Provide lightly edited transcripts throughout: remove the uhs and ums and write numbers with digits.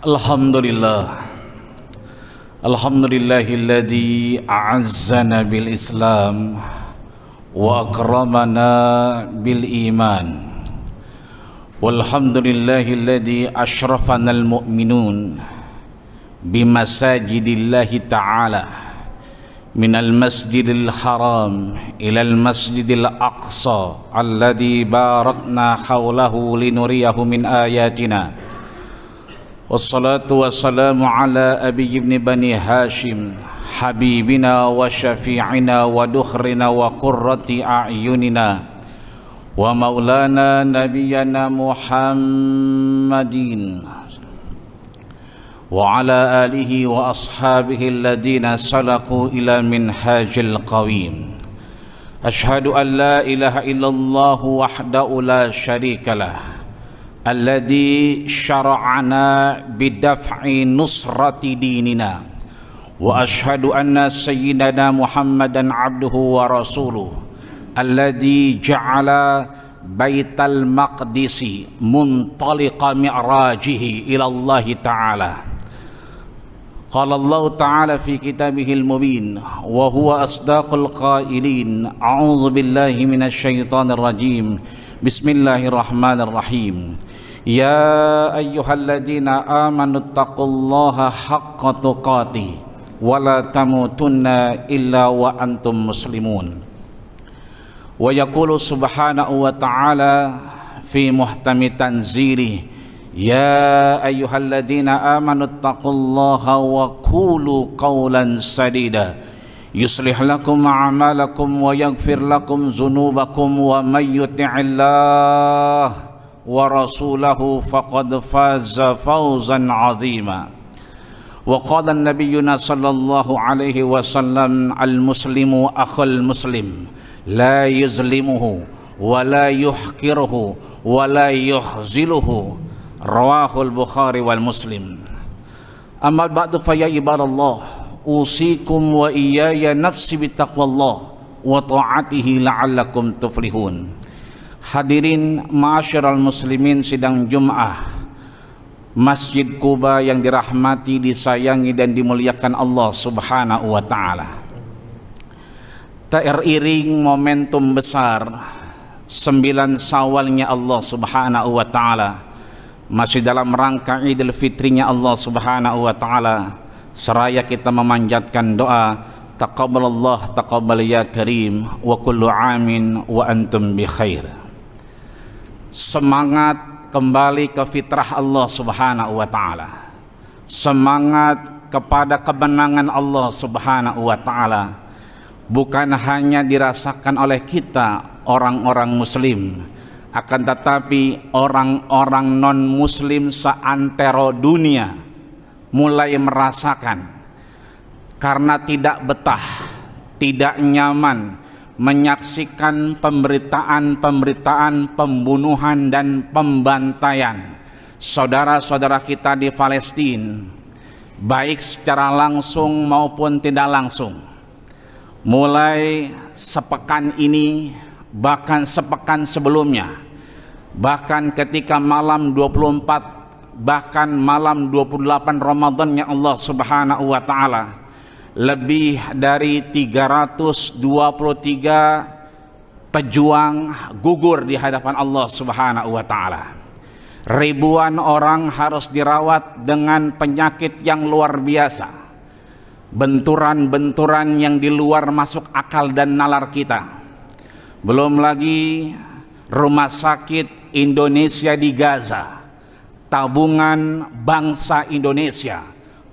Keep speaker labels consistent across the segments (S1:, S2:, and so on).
S1: Alhamdulillah. Alhamdulillahilladzi a'azzana bil Islam wa akramana bil iman. Walhamdulillahilladzi asyrafana al mu'minun bimasajidillahi ta'ala minal masjidil haram ilal masjidil aqsa alladzi barakna hawlahu linuriyahu min ayatina. Wassalatu wassalamu ala Abi ibn Bani Hashim habibina wa syafi'ina wa dukhrina wa qurrati a'yunina wa maulana nabiyyana Muhammadin wa ala alihi wa ashabihi alladhina salaku ila minhajil qawim. Ashhadu an la ilaha illallah wahdahu la syarikalah alladzi syara'ana bidaf'i nusrati dinina wa ashhadu anna sayyidana Muhammadan abduhu wa rasuluh alladzi ja'ala baital maqdisi muntaliqa mi'rajihi ila Allah ta'ala. Qala Allah ta'ala fi kitabihil mubin wa huwa asdaqul qailin. A'udzu billahi minasy syaithanir rajim. Bismillahirrahmanirrahim. Ya ayyuhalladzina amanu taqullaha haqqa tuqatih wa la tamutunna illa wa antum muslimun. Wa yaqulu subhanahu wa ta'ala fi muhtami tanzilih, ya ayyuhalladzina amanu taqullaha wa qulu qawlan sadida yuslih lakum a'malakum wa yaghfir lakum dzunubakum wa may yuti'illah wa rasulahu faqad faza fawzan 'azima. Wa qala nabiyyuna sallallahu alaihi wasallam, al muslimu akhul muslim la yuzlimuhu wa la yuhqiruhu wa la yukhziluhu. Rawahul Bukhari wal Muslim. Amma ba'du fa ya ibadallah, usikum wa iyaya nafsi bittaqwallah wa ta'atihi la'allakum tuflihun. Hadirin ma'asyiral muslimin sidang Jum'ah Masjid Quba yang dirahmati, disayangi dan dimuliakan Allah Subhanahu wa taala. Teriring momentum besar 9 Syawalnya Allah Subhanahu wa taala, masih dalam rangka Idul Fitrinya Allah Subhanahu wa taala, seraya kita memanjatkan doa taqabbalallah taqabbal ya karim wa kullu amin wa antum bi khair. Semangat kembali ke fitrah Allah Subhanahu wa taala, semangat kepada kemenangan Allah Subhanahu wa taala bukan hanya dirasakan oleh kita orang-orang muslim, akan tetapi orang-orang non-muslim seantero dunia mulai merasakan, karena tidak betah, tidak nyaman menyaksikan pemberitaan pembunuhan dan pembantaian saudara-saudara kita di Palestina, baik secara langsung maupun tidak langsung. Mulai sepekan ini, bahkan sepekan sebelumnya, bahkan ketika malam 24, bahkan malam 28 Ramadannya Allah Subhanahu wa taala, lebih dari 323 pejuang gugur di hadapan Allah Subhanahu wa taala. Ribuan orang harus dirawat dengan penyakit yang luar biasa, benturan-benturan yang di luar masuk akal dan nalar kita. Belum lagi rumah sakit Indonesia di Gaza, tabungan bangsa Indonesia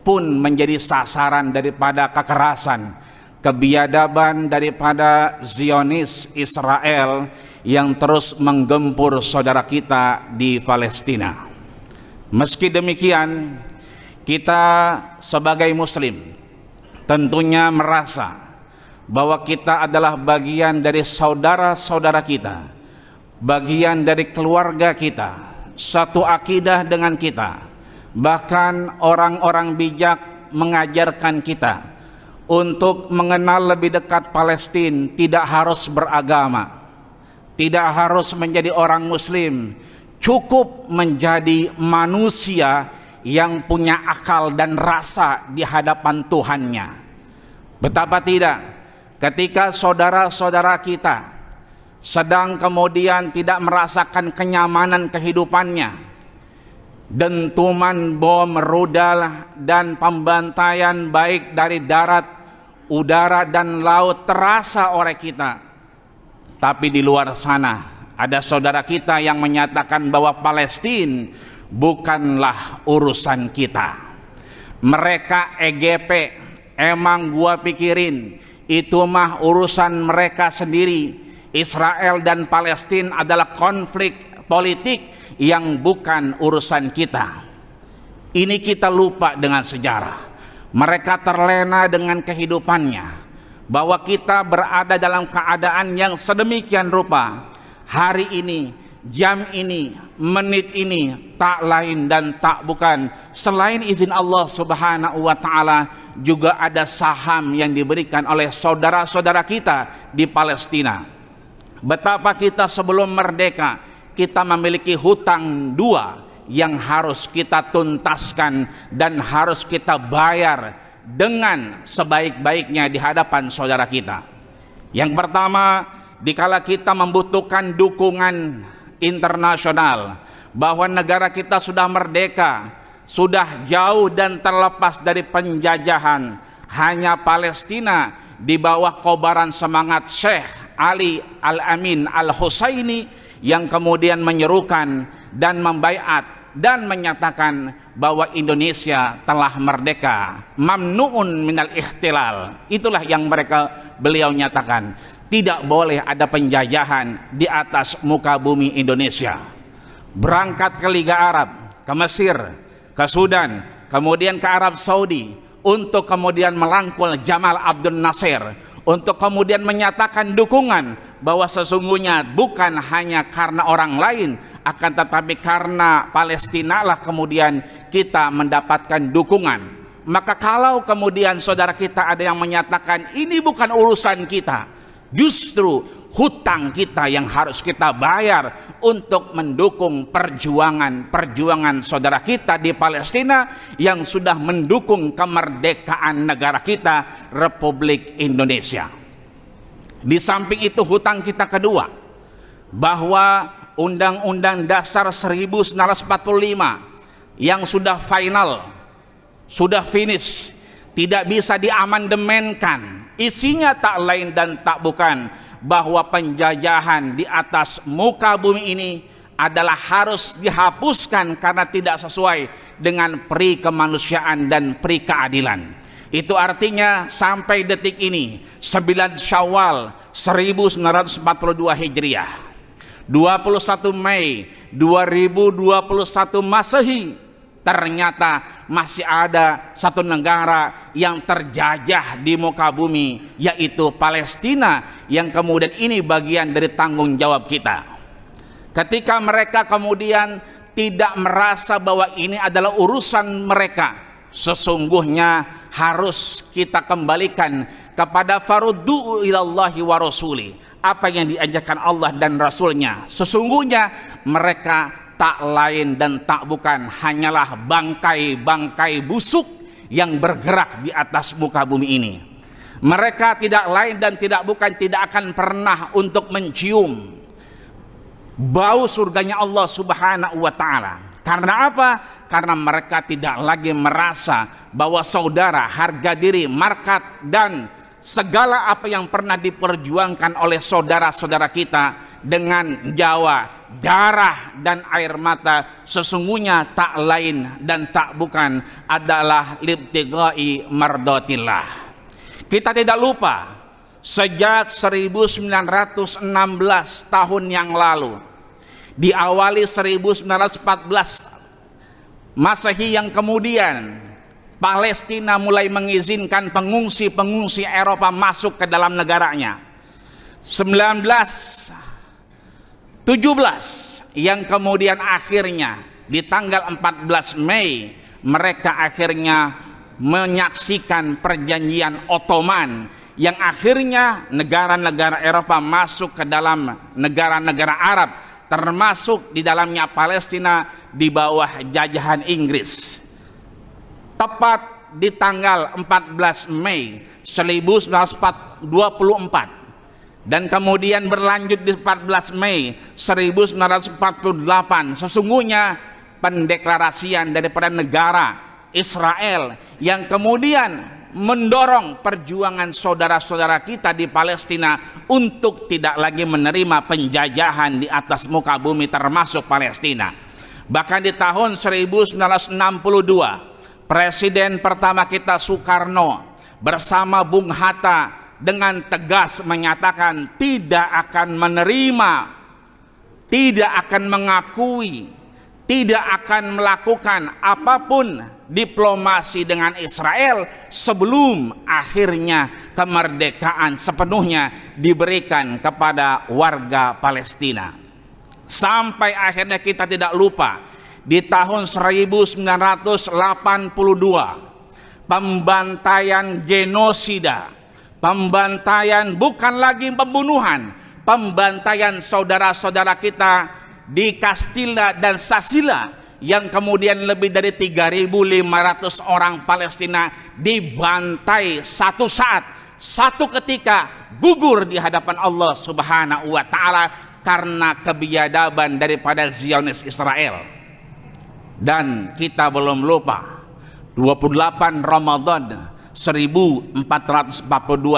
S1: pun menjadi sasaran daripada kekerasan, kebiadaban daripada Zionis Israel yang terus menggempur saudara kita di Palestina. Meski demikian, kita sebagai muslim tentunya merasa bahwa kita adalah bagian dari saudara-saudara kita, bagian dari keluarga kita, satu akidah dengan kita. Bahkan orang-orang bijak mengajarkan kita untuk mengenal lebih dekat Palestina. Tidak harus beragama, tidak harus menjadi orang muslim, cukup menjadi manusia yang punya akal dan rasa di hadapan Tuhannya. Betapa tidak ketika saudara-saudara kita sedang kemudian tidak merasakan kenyamanan kehidupannya, dentuman bom, rudal, dan pembantaian baik dari darat, udara, dan laut terasa oleh kita. Tapi di luar sana ada saudara kita yang menyatakan bahwa Palestina bukanlah urusan kita. Mereka EGP, emang gua pikirin itu mah urusan mereka sendiri. Israel dan Palestina adalah konflik politik yang bukan urusan kita. Ini kita lupa dengan sejarah. Mereka terlena dengan kehidupannya, bahwa kita berada dalam keadaan yang sedemikian rupa. Hari ini, jam ini, menit ini tak lain dan tak bukan selain izin Allah Subhanahu wa taala, juga ada saham yang diberikan oleh saudara-saudara kita di Palestina. Betapa kita sebelum merdeka kita memiliki hutang dua yang harus kita tuntaskan dan harus kita bayar dengan sebaik-baiknya di hadapan saudara kita. Yang pertama, dikala kita membutuhkan dukungan internasional bahwa negara kita sudah merdeka, sudah jauh dan terlepas dari penjajahan, hanya Palestina di bawah kobaran semangat Syekh Ali Al-Amin Al-Husaini yang kemudian menyerukan dan membaiat dan menyatakan bahwa Indonesia telah merdeka, mamnuun minal ihtilal. Itulah yang beliau nyatakan, tidak boleh ada penjajahan di atas muka bumi Indonesia. Berangkat ke Liga Arab, ke Mesir, ke Sudan, kemudian ke Arab Saudi untuk kemudian merangkul Jamal Abdul Nasir, untuk kemudian menyatakan dukungan bahwa sesungguhnya bukan hanya karena orang lain, akan tetapi karena Palestina lah kemudian kita mendapatkan dukungan. Maka kalau kemudian saudara kita ada yang menyatakan ini bukan urusan kita, justru hutang kita yang harus kita bayar untuk mendukung perjuangan saudara kita di Palestina yang sudah mendukung kemerdekaan negara kita, Republik Indonesia. Di samping itu hutang kita kedua, bahwa Undang-Undang Dasar 1945 yang sudah final, sudah finish, tidak bisa diamandemenkan. Isinya tak lain dan tak bukan bahwa penjajahan di atas muka bumi ini adalah harus dihapuskan karena tidak sesuai dengan peri kemanusiaan dan peri keadilan. Itu artinya sampai detik ini 9 Syawal 1942 Hijriah, 21 Mei 2021 Masehi, ternyata masih ada satu negara yang terjajah di muka bumi, yaitu Palestina, yang kemudian ini bagian dari tanggung jawab kita. Ketika mereka kemudian tidak merasa bahwa ini adalah urusan mereka, sesungguhnya harus kita kembalikan kepada faruddu ilallahi wa rasuli, apa yang diajarkan Allah dan Rasulnya. Sesungguhnya mereka tak lain dan tak bukan hanyalah bangkai-bangkai busuk yang bergerak di atas muka bumi ini. Mereka tidak lain dan tidak bukan tidak akan pernah untuk mencium bau surganya Allah Subhanahu wa taala. Karena apa? Karena mereka tidak lagi merasa bahwa saudara, harga diri, markat, dan segala apa yang pernah diperjuangkan oleh saudara-saudara kita dengan nyawa, darah, dan air mata sesungguhnya tak lain dan tak bukan adalah libtigai mardatillah. Kita tidak lupa sejak 1916 tahun yang lalu, diawali 1914 Masehi, yang kemudian Palestina mulai mengizinkan pengungsi-pengungsi Eropa masuk ke dalam negaranya. 1917 yang kemudian akhirnya di tanggal 14 Mei mereka akhirnya menyaksikan perjanjian Ottoman yang akhirnya negara-negara Eropa masuk ke dalam negara-negara Arab, termasuk di dalamnya Palestina di bawah jajahan Inggris. tepat di tanggal 14 Mei 1924, dan kemudian berlanjut di 14 Mei 1948 sesungguhnya pendeklarasian daripada negara Israel yang kemudian mendorong perjuangan saudara-saudara kita di Palestina untuk tidak lagi menerima penjajahan di atas muka bumi termasuk Palestina. Bahkan di tahun 1962 Presiden pertama kita Soekarno bersama Bung Hatta dengan tegas menyatakan tidak akan menerima, tidak akan mengakui, tidak akan melakukan apapun diplomasi dengan Israel sebelum akhirnya kemerdekaan sepenuhnya diberikan kepada warga Palestina. Sampai akhirnya kita tidak lupa di tahun 1982 pembantaian genosida, pembantaian bukan lagi pembunuhan, pembantaian saudara-saudara kita di Castilla dan Sasila yang kemudian lebih dari 3.500 orang Palestina dibantai satu saat, satu ketika gugur di hadapan Allah Subhanahu wa Ta'ala karena kebiadaban daripada Zionis Israel. Dan kita belum lupa 28 Ramadan 1442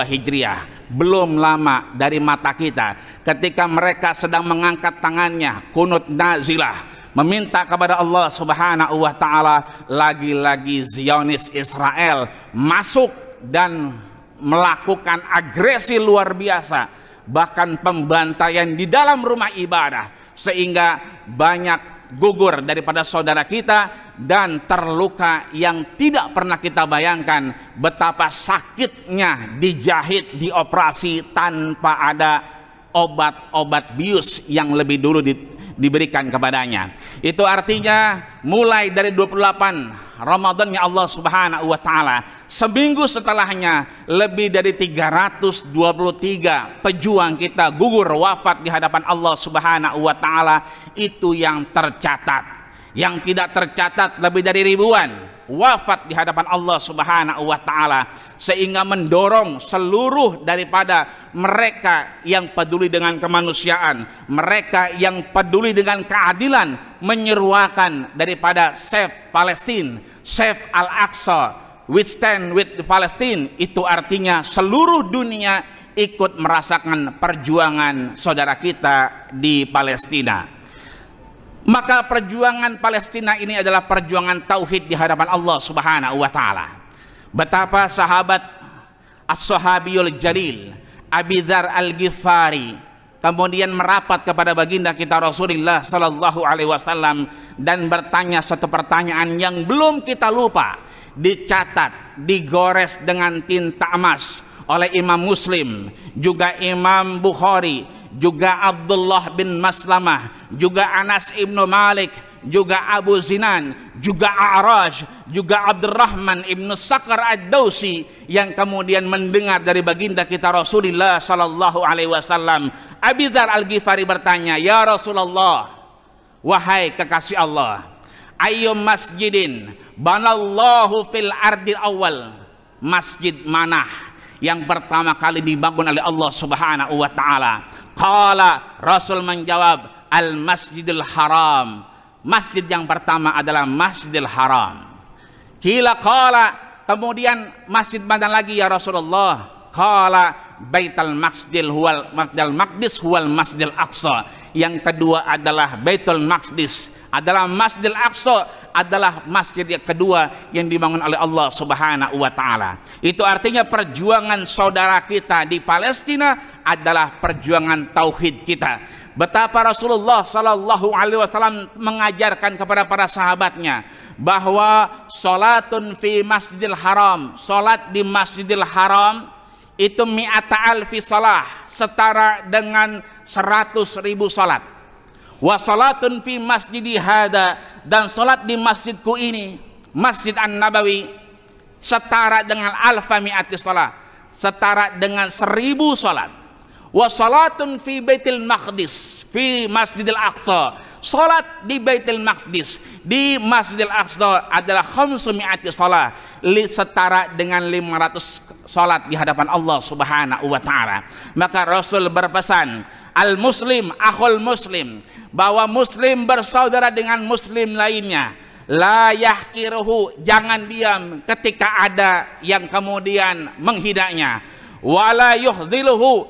S1: Hijriah, belum lama dari mata kita ketika mereka sedang mengangkat tangannya kunut nazilah meminta kepada Allah Subhanahu wa Ta'ala, lagi-lagi Zionis Israel masuk dan melakukan agresi luar biasa, bahkan pembantaian di dalam rumah ibadah, sehingga banyak gugur daripada saudara kita dan terluka yang tidak pernah kita bayangkan betapa sakitnya dijahit, dioperasi tanpa ada obat-obat bius yang lebih dulu diberikan kepadanya. Itu artinya mulai dari 28 Ramadan ya Allah Subhanahu wa Ta'ala, seminggu setelahnya lebih dari 323 pejuang kita gugur wafat di hadapan Allah Subhanahu wa Ta'ala. Itu yang tercatat. Yang tidak tercatat lebih dari ribuan wafat di hadapan Allah Subhanahu wa Ta'ala, sehingga mendorong seluruh daripada mereka yang peduli dengan kemanusiaan, mereka yang peduli dengan keadilan, menyeruakan daripada Save Palestine, Save Al-Aqsa, We Stand with Palestine. Itu artinya seluruh dunia ikut merasakan perjuangan saudara kita di Palestina. Maka perjuangan Palestina ini adalah perjuangan tauhid di hadapan Allah Subhanahu wa Ta'ala. Betapa sahabat As-Sahabiyul Jalil Abi Dzar Al-Ghifari kemudian merapat kepada baginda kita Rasulullah sallallahu alaihi wasallam dan bertanya satu pertanyaan yang belum kita lupa, dicatat, digores dengan tinta emas oleh Imam Muslim, juga Imam Bukhari, juga Abdullah bin Maslamah, juga Anas ibnu Malik, juga Abu Zinan, juga A'raj, juga Abdurrahman ibnu Sakar Ad-Dausi, yang kemudian mendengar dari baginda kita Rasulullah sallallahu alaihi wasallam. Abi Dzar Al-Ghifari bertanya, "Ya Rasulullah, wahai kekasih Allah, ayyum masjidin banallahu fil ardil awal?" Masjid mana yang pertama kali dibangun oleh Allah Subhanahu wa Ta'ala? Qala, Rasul menjawab, Al-Masjidil Haram. Masjid yang pertama adalah Masjidil Haram. Qila qala, kemudian masjid mana lagi ya Rasulullah? Qala Baitul Maqdis huwal Masjidil Aqsa. Yang kedua adalah Baitul Maqdis, adalah Masjidil Aqsa, adalah masjid yang kedua yang dibangun oleh Allah Subhanahu wa Ta'ala. Itu artinya perjuangan saudara kita di Palestina adalah perjuangan tauhid kita. Betapa Rasulullah sallallahu alaihi wasallam mengajarkan kepada para sahabatnya bahwa salatun fi Masjidil Haram, salat di Masjidil Haram itu mi'ata alfi salah, setara dengan 100.000 salat. Wa salatun fi masjidi hada, dan salat di masjidku ini, Masjid An-Nabawi, setara dengan alfa mi'ati salat, setara dengan 1000 salat. Wa salatun fi Baitul Maqdis, fi Masjidil Aqsa. Salat di Baitul Maqdis, di Masjidil Aqsa adalah 500 salat, setara dengan 500 salat di hadapan Allah Subhanahu wa taala. Maka Rasul berpesan, al muslim akhul muslim, bahwa muslim bersaudara dengan muslim lainnya. La yahkiruhu, jangan diam ketika ada yang kemudian menghidanya. Wala yuhziluhu,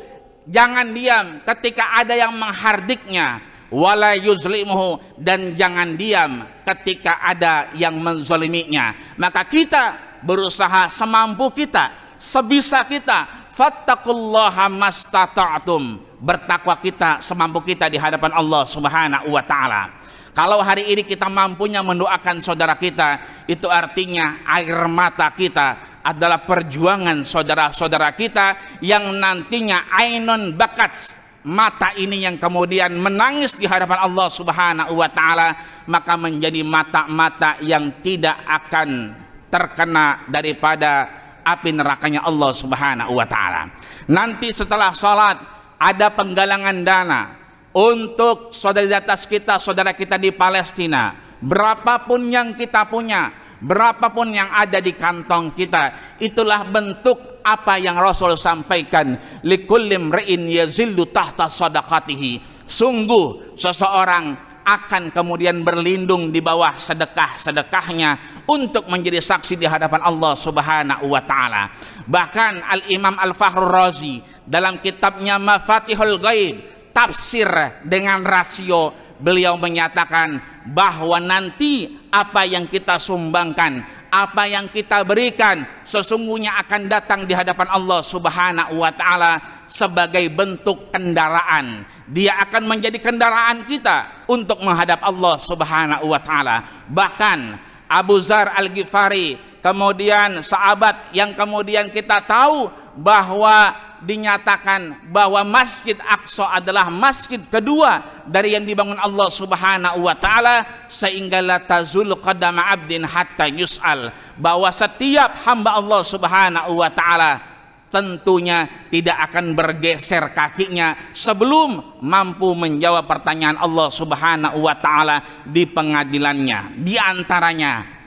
S1: jangan diam ketika ada yang menghardiknya. Wala yuzlimuhu, dan jangan diam ketika ada yang menzaliminya. Maka kita berusaha semampu kita, sebisa kita. Fattaqullaha mastata'tum, bertakwa kita semampu kita di hadapan Allah Subhanahu wa taala. Kalau hari ini kita mampunya mendoakan saudara kita, itu artinya air mata kita adalah perjuangan saudara-saudara kita yang nantinya ainun bakat, mata ini yang kemudian menangis di hadapan Allah Subhanahu wa taala, maka menjadi mata-mata yang tidak akan terkena daripada api nerakanya Allah Subhanahu wa taala. Nanti setelah salat ada penggalangan dana untuk saudara di atas kita, saudara kita di Palestina. Berapapun yang kita punya, berapapun yang ada di kantong kita, itulah bentuk apa yang Rasul sampaikan, likulli imri'in yazillu tahta sadaqatihi. Sungguh seseorang akan kemudian berlindung di bawah sedekah-sedekahnya untuk menjadi saksi di hadapan Allah Subhanahu wa taala. Bahkan Al-Imam Al-Fakhrur Razi dalam kitabnya Mafatihul Ghaib, tafsir dengan rasio, beliau menyatakan bahwa nanti apa yang kita sumbangkan, apa yang kita berikan, sesungguhnya akan datang di hadapan Allah Subhanahu wa taala sebagai bentuk kendaraan. Dia akan menjadi kendaraan kita untuk menghadap Allah Subhanahu wa taala. Bahkan Abu Dzar Al-Ghifari, kemudian sahabat yang kemudian kita tahu bahwa dinyatakan bahwa Masjid Aqsa adalah masjid kedua dari yang dibangun Allah Subhanahu wa taala, sehingga la tazul qadama abdin hatta yus'al, bahwa setiap hamba Allah Subhanahu wa taala tentunya tidak akan bergeser kakinya sebelum mampu menjawab pertanyaan Allah Subhanahu wa taala di pengadilannya. Di antaranya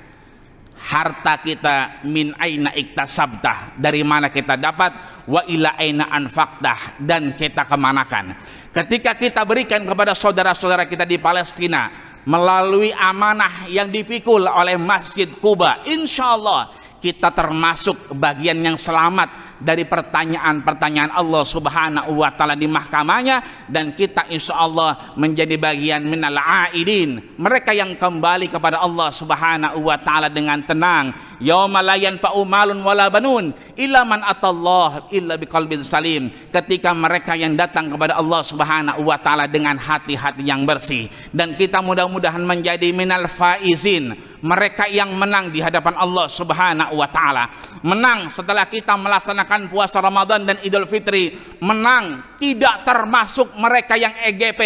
S1: harta kita, min aina iktasabtah, dari mana kita dapat, wa ila aina anfaqtah, dan kita kemanakan. Ketika kita berikan kepada saudara-saudara kita di Palestina melalui amanah yang dipikul oleh Masjid Quba, insya Allah kita termasuk bagian yang selamat dari pertanyaan-pertanyaan Allah Subhanahu wa taala di mahkamahnya, dan kita insya Allah menjadi bagian minal aidin, mereka yang kembali kepada Allah Subhanahu wa taala dengan tenang. Yauma la yanfa'u malun wala banun illa man atallah illa biqalbin salim, ketika mereka yang datang kepada Allah Subhanahu wa taala dengan hati-hati yang bersih. Dan kita mudah-mudahan menjadi minal faizin, mereka yang menang di hadapan Allah Subhanahu wa taala. Menang setelah kita melaksanakan puasa Ramadan dan Idul Fitri, menang tidak termasuk mereka yang EGP.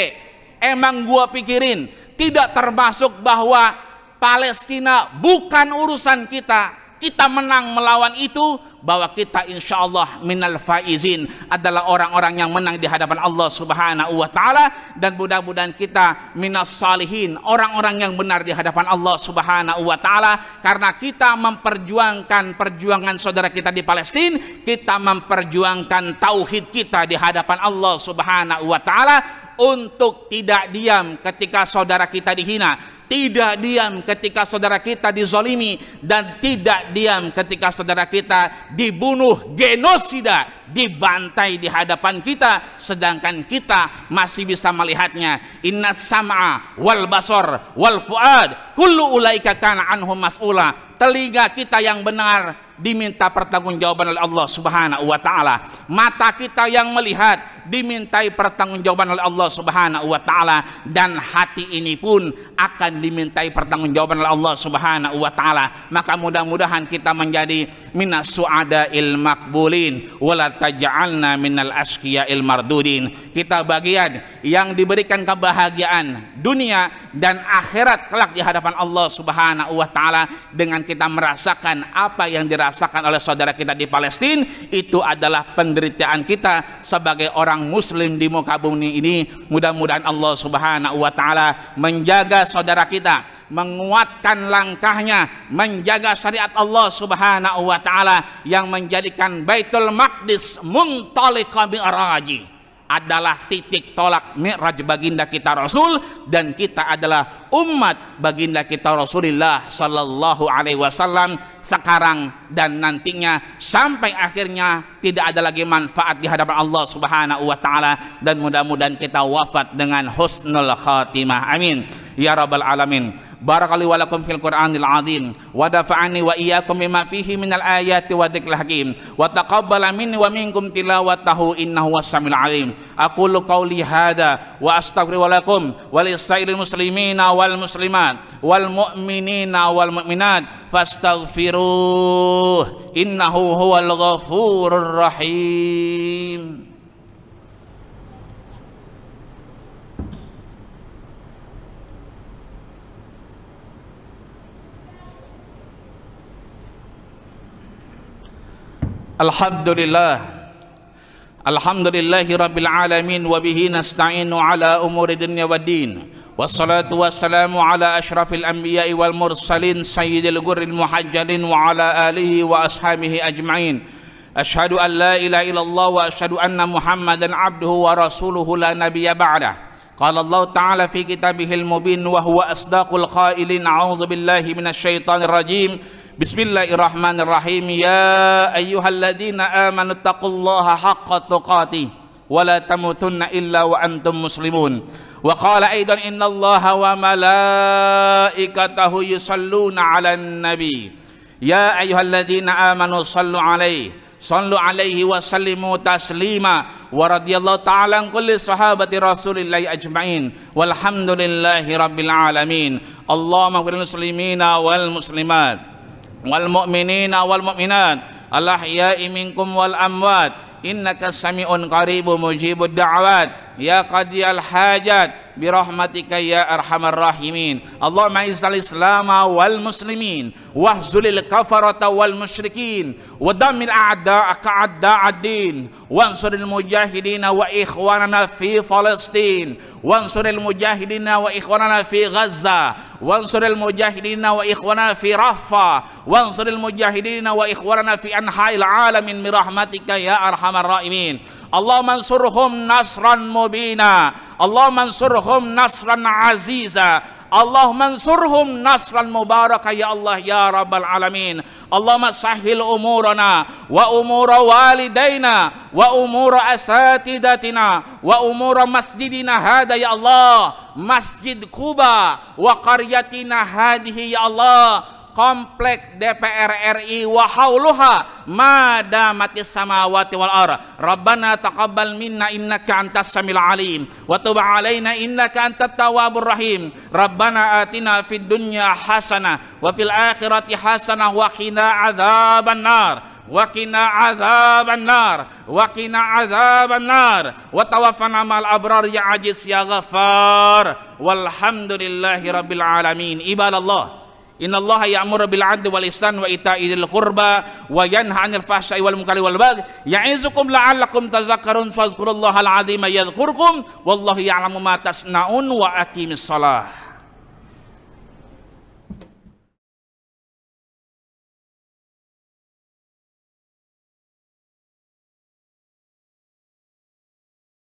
S1: Emang gua pikirin tidak termasuk bahwa Palestina bukan urusan kita. Kita menang melawan itu, bahwa kita insya Allah minal faizin, adalah orang-orang yang menang di hadapan Allah Subhanahu wa taala. Dan mudah-mudahan kita minas salihin, orang-orang yang benar di hadapan Allah Subhanahu wa taala, karena kita memperjuangkan perjuangan saudara kita di Palestina, kita memperjuangkan tauhid kita di hadapan Allah Subhanahu wa taala, untuk tidak diam ketika saudara kita dihina, tidak diam ketika saudara kita dizalimi, dan tidak diam ketika saudara kita dibunuh, genosida, dibantai di hadapan kita, sedangkan kita masih bisa melihatnya. Inna sam'a wal basar wal fuad kullu ulaika kana anhum mas'ula. Telinga kita yang benar diminta pertanggungjawaban oleh Allah Subhanahu wa taala. Mata kita yang melihat dimintai pertanggungjawaban oleh Allah Subhanahu wa taala, dan hati ini pun akan dimintai pertanggungjawaban oleh Allah Subhanahu wa taala. Maka mudah-mudahan kita menjadi minas su'adail maqbulin wala taj'alna minal asqiya'il mardudin. Kita bagian yang diberikan kebahagiaan dunia dan akhirat kelak di hadapan Allah Subhanahu wa taala, dengan kita merasakan apa yang dirasakan oleh saudara kita di Palestina. Itu adalah penderitaan kita sebagai orang orang muslim di muka bumi ini. Mudah-mudahan Allah Subhanahu wa taala menjaga saudara kita, menguatkan langkahnya, menjaga syariat Allah Subhanahu wa taala yang menjadikan Baitul Maqdis muntaliqa mi'raji adalah titik tolak mi'raj baginda kita Rasul, dan kita adalah umat baginda kita Rasulullah sallallahu alaihi wasallam sekarang dan nantinya sampai akhirnya tidak ada lagi manfaat di hadapan Allah Subhanahu wa taala, dan mudah-mudahan kita wafat dengan husnul khatimah. Amin ya rabbal alamin. Barakallahu wa lakum fil Qur'anil azim wa dafa'ani wa iyyakum bima fihi minal ayati wa dzikril hakim wa taqabbala minni wa minkum tilawatahu innahu was-samiul alim. Aqulu qawli hadza wa astaghfiru lakum wa lisairil muslimina wal muslimat wal mu'minina wal mu'minat fastaghfiruh innahu huwal ghafurur rahim. Alhamdulillahi rabbil alamin wa bihi nasta'inu ala umuri dunya waddin, wassalatu wassalamu ala ashrafil anbiya'i wal mursalin sayyidil ghurril muhajjalin wa ala alihi wa ashabihi ajma'in. Ashhadu an la ilaha illallah wa ashhadu anna Muhammadan abduhu wa rasuluhu la nabiyya ba'dah. Qala Allah ta'ala fi kitabihil mubin wa huwa asdaqul qailin. A'udzu billahi minasyaitonir rajim. Bismillahirrahmanirrahim. Ya ayyuhalladzina amanu taqullaha haqqa tuqatih wa la tamutunna illa wa antum muslimun. Wa qala aidan innallaha wa malaikatahu yusalluna 'alan nabi. Ya ayyuhalladzina amanu sallu 'alaihi wa sallimu taslima. Wa radhiyallahu ta'ala an kulli sahabati rasulillahi ajma'in walhamdulillahi rabbil alamin. Allahumma ighfir lil muslimina wal muslimat wal mu'minina wal mu'minat al ahya'i minkum wal amwat innaka sami'un qaribun mujibud da'awat ya qadiyal hajat birahmatika ya arhamar rahimin. Allahumma izzal islama wal muslimin wahzulil kafarata wal musyrikin wa dammir a'da'aka a'da'ad-din wansuril mujahidina wa ikhwanana fi Palestin wansuril mujahidina wa ikhwanana fi Gaza wansuril mujahidina wa ikhwanana fi Rafah wansuril mujahidina wa ikhwanana fi anha'il alamin birahmatika ya arhamar rahimin. Allahumma ansurhum nasran mubina, Allahumma ansurhum nasran aziza, Allahumma ansurhum nasran mubaraka ya Allah ya rabbal alamin. Allahumma sahhil umurana wa umura walidaina wa umura asatidatina wa umura masjidina hada ya Allah, Masjid Quba wa qaryatina hadihi ya Allah, komplek DPR RI wa hauluha madamatis samawati wal ardh. Rabbana taqabbal minna innaka antas samiul alim wa tub alaina innaka antat tawwabur rahim. Rabbana atina fid dunya hasanah wa fil akhirati hasanah wa qina adzaban nar wa qina adzaban nar wa qina adzaban nar wa tawaffana mal abrar ya aziz ya ghaffar walhamdulillahi rabbil alamin. Ibadallah, innallaha ya'muru bil 'adli wal ihsan wa ita'i dzil qurba wa yanha 'anil fahsya'i wal munkari wal baghi ya'izukum la'allakum tadhakkarun fadhkurullahal 'azima yadhkurkum wallahu ya'lamu ma tasna'un wa aqimis shalah.